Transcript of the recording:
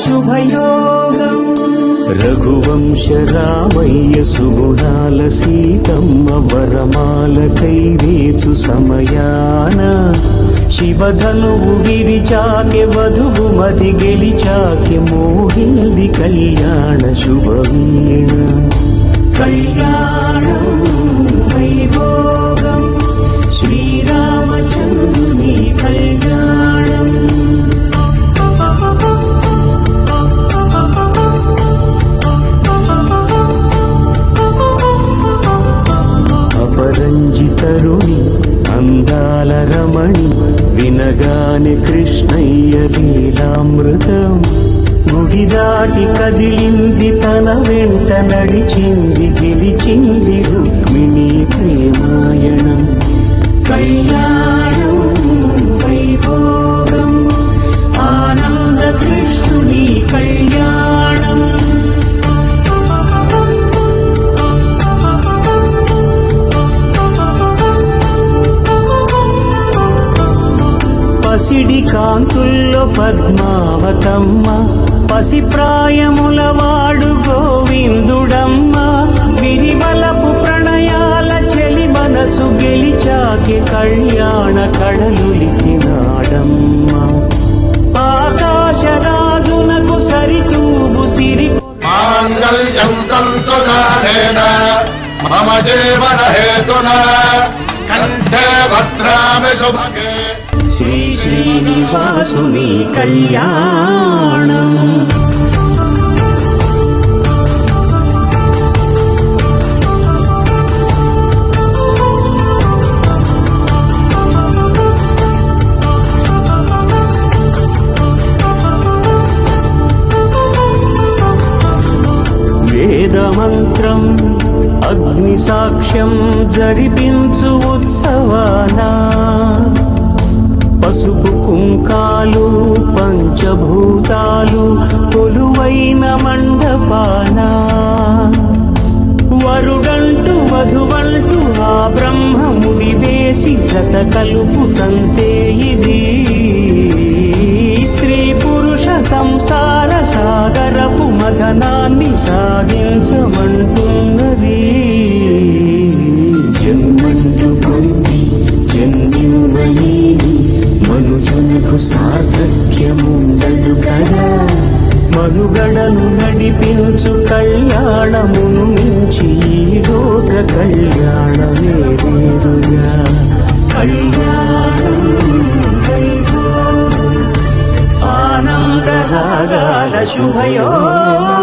శుభయోగం రఘువంశ రామయ్య సుగుణాల సీతమ్మ వరమాలకై వేచు సమయాన శివధనువు విరిచాకె వధువు మది గెలిచాకె మోహింది కళ్యాణ శుభవీణ కళ్యాణం వైభోగం శ్రీరామచంద్రుని కళ్యాణం అపరంజితరుణి అందాల రమణి వినగానే కృష్ణయ్య లీలామృతం గుడి దాటి కదిలింది తన వెంట నడిచింది గెలిచింది రుక్మిణి ప్రేమాయణం కళ్యాణం వైభోగం ఆనంద కృష్ణుని కళ్యాణం పసిడి కాంతుల్లో పద్మావతమ్మ పసిప్రాయముల వాడు గోవిందుడమ్మ విరివలపు ప్రణయాల చెలి మనసు గెలిచాకె కళ్యాణ కళలులికినాడమ్మ ఆకాశరాజునకు సరితూబు సిరి మాంగళ్యం తంతునానేన మమ జీవన హేతునా కంఠే భద్రామి శుభగే శ్రీ శ్రీనివాసుని కళ్యాణం వేదమంత్రం అగ్ని సాక్ష్యం జరిపించు ఉత్సవానా పసుపు కుంకాలు పంచభూతాలు కొలువైన మండపాన వరుడంటూ వధువంటూ ఆ బ్రహ్మముడి వేసి గత కలుపుతంతే ఇది స్త్రీ పురుష సంసార సాగరపు మదనాన్ని సాగించమంటున్నది జన్మంటూ పొంది జన్మివ్వని మనుజునకు సార్థక్యముండదు కదా మనుగడను నడిపించు కళ్యాణమును మించి ఈ లోక కళ్యాణమే లేదుగా కళ్యాణం వైభోగం ఆనందరాగాల శుభయోగం